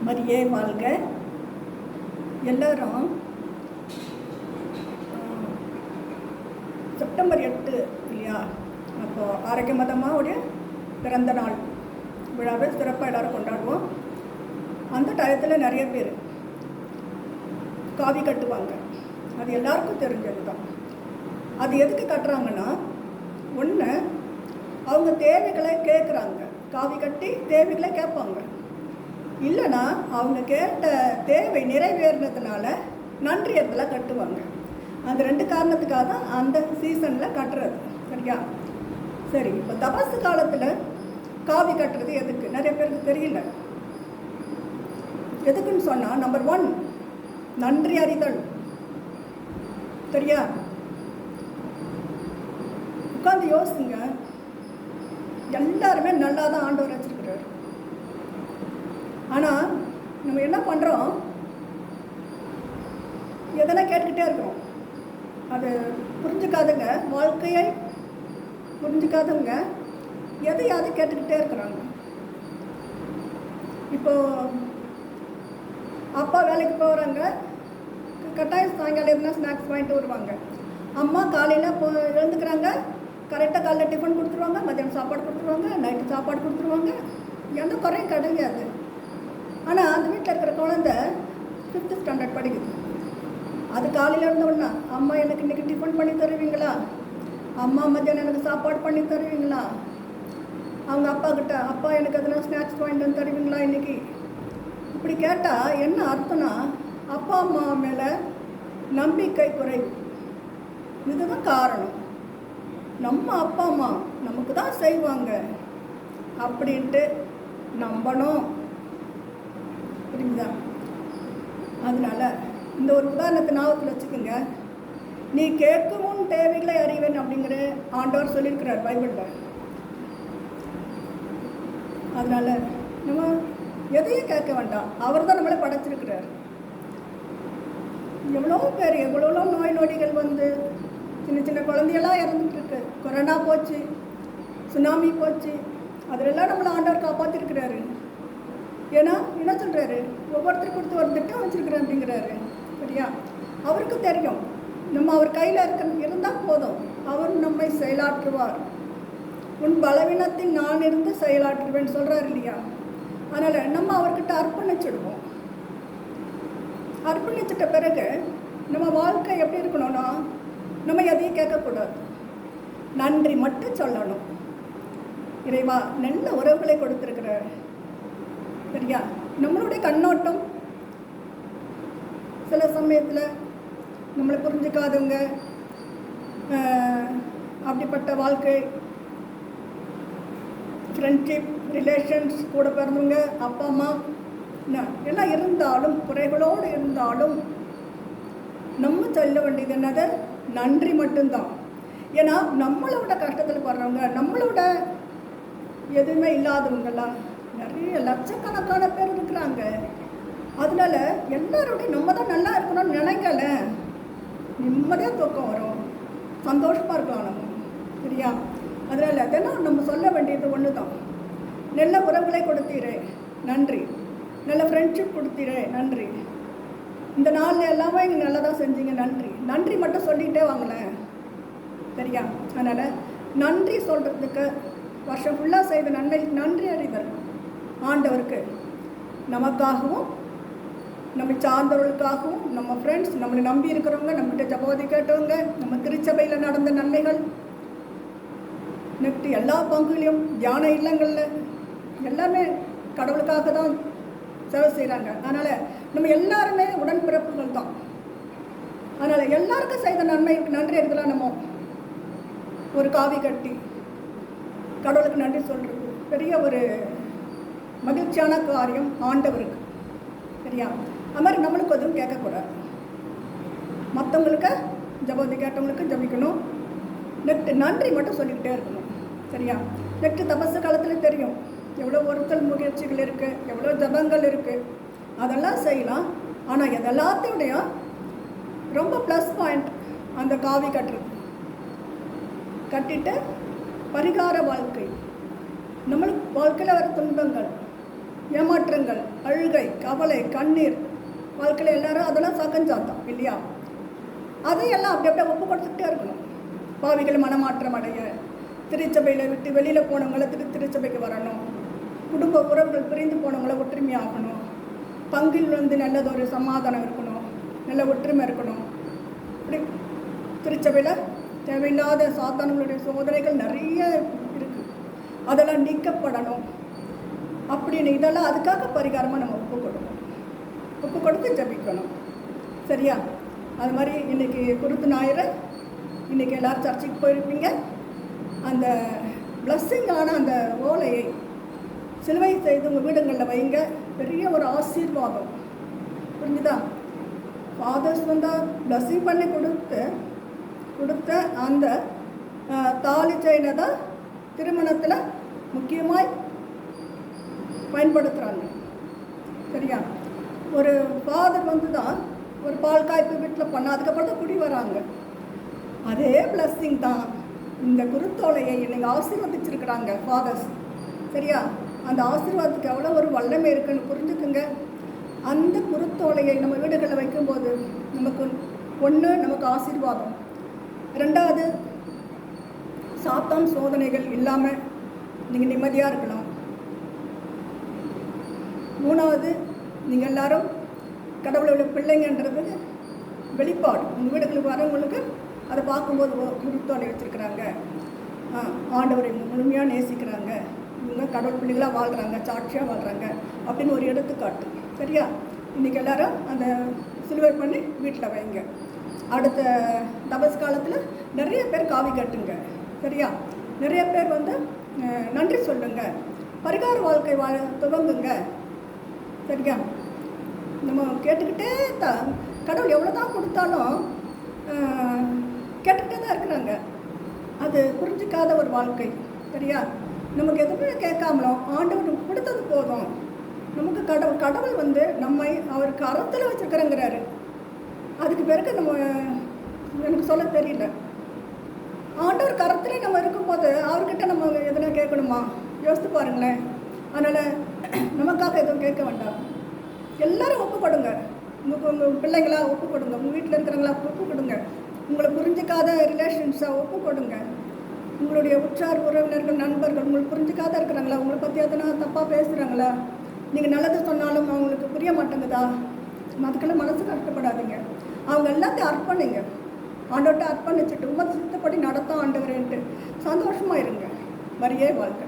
மரியே வாழ்க. எல்லாரும் செப்டம்பர் 8 இல்லையா, அப்போது ஆரோக்கிய மதமாவுடைய பிறந்த நாள் விழாவை சிறப்பாக எல்லோரும் கொண்டாடுவோம். அந்த டயத்தில் நிறைய பேர் காவி கட்டுவாங்க. அது எல்லாருக்கும் தெரிஞ்சது தான். அது எதுக்கு கட்டுறாங்கன்னா, ஒன்று அவங்க தேவைகளை கேட்குறாங்க, காவி கட்டி தேவைகளை கேட்பாங்க. இல்லைன்னா அவங்க கேட்ட தேவை நிறைவேறினதுனால நன்றி இடத்துல கட்டுவாங்க. அந்த ரெண்டு காரணத்துக்காக தான் அந்த சீசனில் கட்டுறது. சரியா? சரி, இப்போ தபசு காலத்தில் காவி கட்டுறது எதுக்கு நிறைய பேருக்கு தெரியல. எதுக்குன்னு சொன்னால், நம்பர் 1 நன்றி அறிதல். சரியா? உட்காந்து யோசிங்க. எல்லாருமே நல்லா தான் ஆண்டவர் வச்சிருக்கிறார். ஆனால் நம்ம என்ன பண்ணுறோம், எதனா கேட்டுக்கிட்டே இருக்கிறோம். அது புரிஞ்சுக்காதவங்க, வாழ்க்கையை புரிஞ்சுக்காதவங்க எதையாவது கேட்டுக்கிட்டே இருக்கிறாங்க. இப்போது அப்பா வேலைக்கு போகிறாங்க, கட்டாயம் சாயங்காலம் எதுனா ஸ்நாக்ஸ் வாங்கிட்டு வருவாங்க. அம்மா காலையில் எழுந்துக்கிறாங்க, கரெக்டாக காலையில் டிஃபன் கொடுத்துருவாங்க, மதியானம் சாப்பாடு கொடுத்துருவாங்க, நைட்டு சாப்பாடு கொடுத்துருவாங்க. எந்த குறையும் கிடையாது. ஆனால் அந்த வீட்டில் இருக்கிற குழந்தை 5th ஸ்டாண்டர்ட் படிக்குது. அது காலையில் இருந்தோன்னா, அம்மா எனக்கு இன்றைக்கி டிஃபன் பண்ணி தருவீங்களா, அம்மா மத்தியானம் எனக்கு சாப்பாடு பண்ணி தருவீங்களா, அவங்க அப்பா கிட்ட, அப்பா எனக்கு எதனா ஸ்நாக்ஸ் வாங்கிட்டு வந்து தருவீங்களா இன்றைக்கி, இப்படி கேட்டால் என்ன அர்த்தம்னா, அப்பா அம்மா மேலே நம்பிக்கை குறைவு. இதுதான் காரணம். நம்ம அப்பா அம்மா நமக்கு தான் செய்வாங்க அப்படின்ட்டு நம்பணும். புரியுதா? அதனால் இந்த ஒரு உதாரணத்தை ஞாபகத்தில் வச்சுக்கோங்க. நீ கேட்கவும் தேவைகளை அறிவேன் அப்படிங்கிற ஆண்டவர் சொல்லியிருக்கிறார் பைபிளில். அதனால் நம்ம எதையும் கேட்க வேண்டாம், அவர் தான் நம்மளை படைச்சிருக்கிறார். எவ்வளோ பேர் எவ்வளோ நோய் நொடிகள் வந்து சின்ன சின்ன குழந்தையெல்லாம் இறந்துட்டுருக்கு. கொரோனா போச்சு, சுனாமி போச்சு, அதிலெல்லாம் நம்மளை ஆண்டவர் காப்பாற்றிருக்கிறாரு. ஏன்னா என்ன சொல்கிறாரு, ஒவ்வொருத்தருக்கு கொடுத்து ஒரு திட்டம் வச்சுருக்கிறேன் அப்படிங்கிறாரு. சரியா? அவருக்கு தெரியும் நம்ம அவர் கையில் இருந்தால் போதும், அவர் நம்மை செயலாற்றுவார். உன் பலவீனத்தில் நான் இருந்து செயலாற்றுவேன்னு சொல்கிறார் இல்லையா? அதனால் நம்ம அவர்கிட்ட அர்ப்பணிச்சிடுவோம். அர்ப்பணிச்சிட்ட பிறகு நம்ம வாழ்க்கை எப்படி இருக்கணும்னா, நம்ம எதையும் கேட்கக்கூடாது, நன்றி மட்டும் சொல்லணும். இறைவா நல்ல உறவுகளை கொடுத்துருக்கிறார். சரியா? நம்மளுடைய கண்ணோட்டம் சில சமயத்தில் நம்மளை புரிஞ்சுக்காதவங்க, அப்படிப்பட்ட வாழ்க்கை, ஃப்ரெண்ட்ஷிப், ரிலேஷன்ஸ், கூட பிறந்தவங்க, அப்பா அம்மா எல்லாம் இருந்தாலும், குறைகளோடு இருந்தாலும் நம்ம சொல்ல வேண்டியது என்னது, நன்றி மட்டும்தான். ஏன்னா நம்மளோட கஷ்டத்தில் படுறவங்க, நம்மளோட எதுவுமே இல்லாதவங்கெல்லாம் நிறைய லட்சக்கணக்கான பேர் இருக்கிறாங்க. அதனால எல்லாரோடைய நம்ம தான் நல்லா இருக்கணும்னு நினைக்கல, நிம்மதியாக தூக்கம் வரும், சந்தோஷமாக இருக்கலாம் நம்ம. சரியா? அதனால் அதெல்லாம் நம்ம சொல்ல வேண்டியது ஒன்று தான். நல்ல உறவுகளை கொடுத்தீரே நன்றி, நல்ல ஃப்ரெண்ட்ஷிப் கொடுத்தீரே நன்றி, இந்த நாளில் எல்லாமே நீங்கள் நல்லா தான் செஞ்சீங்க நன்றி. நன்றி மட்டும் சொல்லிகிட்டே வாங்களேன். சரியா? அதனால் நன்றி சொல்கிறதுக்கு வருஷம் ஃபுல்லாக செய்த நன்மைக்கு நன்றி அறிதல் ஆண்டவருக்கு, நமக்காகவும் நம்ம சார்ந்தவர்களுக்காகவும், நம்ம ஃப்ரெண்ட்ஸ், நம்மளை நம்பி இருக்கிறவங்க, நம்மகிட்ட ஜபோதி கேட்டவங்க, நம்ம திருச்சபையில் நடந்த நன்மைகள், நெக்ஸ்ட் எல்லா பங்குலையும் தியான இல்லங்களில் எல்லாமே கடவுளுக்காக தான் சேவை செய்கிறாங்க. அதனால் நம்ம எல்லாருமே உடன்பிறப்புகள் தான். அதனால் எல்லாருக்கும் செய்த நன்மைக்கு நன்றி எடுக்கலாம். நம்ம ஒரு காவி கட்டி கடவுளுக்கு நன்றி சொல்கிறது பெரிய ஒரு மகிழ்ச்சியான காரியம் ஆண்டவருக்கு. சரியா? அது மாதிரி நம்மளுக்கு எதுவும் கேட்கக்கூடாது. மற்றவங்களுக்கு ஜபோதி கேட்டவங்களுக்கு ஜபிக்கணும். நெக்ஸ்ட் நன்றி மட்டும் சொல்லிக்கிட்டே இருக்கணும். சரியா? நெக்ஸ்ட் தபசு காலத்தில் தெரியும் எவ்வளோ ஒருத்தல் முயற்சிகள் இருக்குது, எவ்வளோ ஜபங்கள் இருக்குது, அதெல்லாம் செய்யலாம். ஆனால் இதெல்லாத்தையும் ரொம்ப ப்ளஸ் பாயிண்ட் அந்த காவி கட்டுறது. கட்டிட்டு பரிகார வாழ்க்கை, நம்மளுக்கு வாழ்க்கையில் வர துன்பங்கள் ஏமாற்றங்கள், அழுகை, கவலை, கண்ணீர், வாழ்க்கையில் எல்லாரும் அதெல்லாம் சகஞ்சாத்தான் இல்லையா? அதையெல்லாம் அப்படி அப்படியே ஒப்பு கொடுத்துக்கிட்டே இருக்கணும். பாவிகள் மனமாற்றம் அடைய, திருச்சபையில் விட்டு வெளியில் போனவங்கள திருச்சபைக்கு வரணும், குடும்ப உறவுகள் பிரிந்து போனவங்கள ஒற்றுமையாகணும், பங்கில் நல்லதொரு சமாதானம் இருக்கணும், நல்ல ஒற்றுமை இருக்கணும். இப்படி திருச்சபையில் தேவையில்லாத சாத்தான்களுடைய சோதனைகள் நிறைய இருக்குது, அதெல்லாம் நீக்கப்படணும் அப்படின்னு இதெல்லாம் அதுக்காக பரிகாரமாக நம்ம ஒப்பு கொடுத்து ஜபிக்கணும். சரியா? அது மாதிரி இன்றைக்கி குருத்து ஞாயிறு, இன்றைக்கி எல்லோரும் சர்ச்சுக்கு போயிருப்பீங்க. அந்த பிளஸ்ஸிங்கான அந்த ஓலையை சிலுவை செய்து உங்கள் வீடுங்களில் வைங்க. பெரிய ஒரு ஆசீர்வாதம். புரிஞ்சுதா? ஃபாதர்ஸ் வந்தால் பிளஸ்ஸிங் பண்ணி கொடுத்த அந்த தாலி செயினை தான் திருமணத்தில் முக்கியமாய் பயன்படுத்துகிறாங்க. சரியா? ஒரு ஃபாதர் தான் ஒரு பால் காய்ப்பு வீட்டில் பண்ண, அதுக்கப்புறம் தான் குடி வராங்க. அதே பிளஸ்ஸிங் தான் இந்த குருத்தோலையை இன்னைக்கு ஆசீர்வதிச்சிருக்கிறாங்க ஃபாதர்ஸ். சரியா? அந்த ஆசீர்வாதத்துக்கு எவ்வளோ ஒரு வல்லமை இருக்குன்னு புரிஞ்சுக்குங்க. அந்த குருத்தோலையை நம்ம வீடுகளில் வைக்கும்போது நமக்கு ஒன்று, நமக்கு ஆசீர்வாதம். ரெண்டாவது, சாத்தான் சோதனைகள் இல்லாமல் நீங்கள் நிம்மதியாக இருக்கலாம். மூணாவது, நீங்கள் எல்லாரும் கடவுளுடைய பிள்ளைங்கன்றது வெளிப்பாடு. உங்கள் வீடுகளுக்கு வரவங்களுக்கு அதை பார்க்கும்போது குருத்தோலை வச்சுருக்கிறாங்க, ஆண்டவரை முழுமையாக நேசிக்கிறாங்க, இவங்க கடவுள் பிள்ளைகளாக வாழ்கிறாங்க, சாட்சியாக வாழ்கிறாங்க அப்படின்னு ஒரு எடுத்துக்காட்டு. சரியா? இன்றைக்கி எல்லோரும் அந்த சிலுவை பண்ணி வீட்டில் வைங்க. அடுத்த தபஸ் காலத்தில் நிறைய பேர் காவி கட்டுங்க. சரியா? நிறைய பேர் நன்றி சொல்லுங்க, பரிகார வாழ்க்கை துவங்குங்க. சரியா? நம்ம கேட்டுக்கிட்டே கடவுள் எவ்வளோ தான் கொடுத்தாலும் கேட்டுக்கிட்டே தான் இருக்கிறாங்க. அது புரிஞ்சிக்காத ஒரு வாழ்க்கை. சரியா? நமக்கு எதுவுமே கேட்காமலோ ஆண்டவர் கொடுத்தது போதும். நமக்கு கடவுள் நம்மை அவர் கரத்தில் வச்சுருக்கிறேங்கிறாரு. அதுக்கு பிறகு எனக்கு சொல்ல தெரியல. ஆண்டவர் கரத்திலே நம்ம இருக்கும்போது அவர்கிட்ட நம்ம எதுனா கேட்கணுமா? யோசித்து பாருங்களேன். அதனால் நமக்காக எதுவும் கேட்க வேண்டாம். எல்லோரும் ஒப்பு கொடுங்க. உங்கள் பிள்ளைங்களா ஒப்பு கொடுங்க, உங்கள் வீட்டில் இருக்கிறவங்களா ஒப்பு கொடுங்க, உங்களை புரிஞ்சிக்காத ரிலேஷன்ஸாக ஒப்பு கொடுங்க. உங்களுடைய உற்றார் உறவினர்கள், நண்பர்கள் உங்களுக்கு புரிஞ்சிக்காத இருக்கிறாங்களா? உங்களை பற்றி எதனா தப்பாக பேசுகிறாங்களா? நீங்கள் நல்லது சொன்னாலும் அவங்களுக்கு புரிய மாட்டேங்குதா? அதுக்கெல்லாம் மனசு கஷ்டப்படாதீங்க. அவங்க எல்லாத்தையும் அர்ப்பணிங்க. ஆண்டவர்கிட்ட அர்ப்பணிச்சுட்டு உமது சித்தப்படி நடத்த ஆண்டவரேன்ட்டு சந்தோஷமாக இருங்க. வரியே வாழ்க்கை.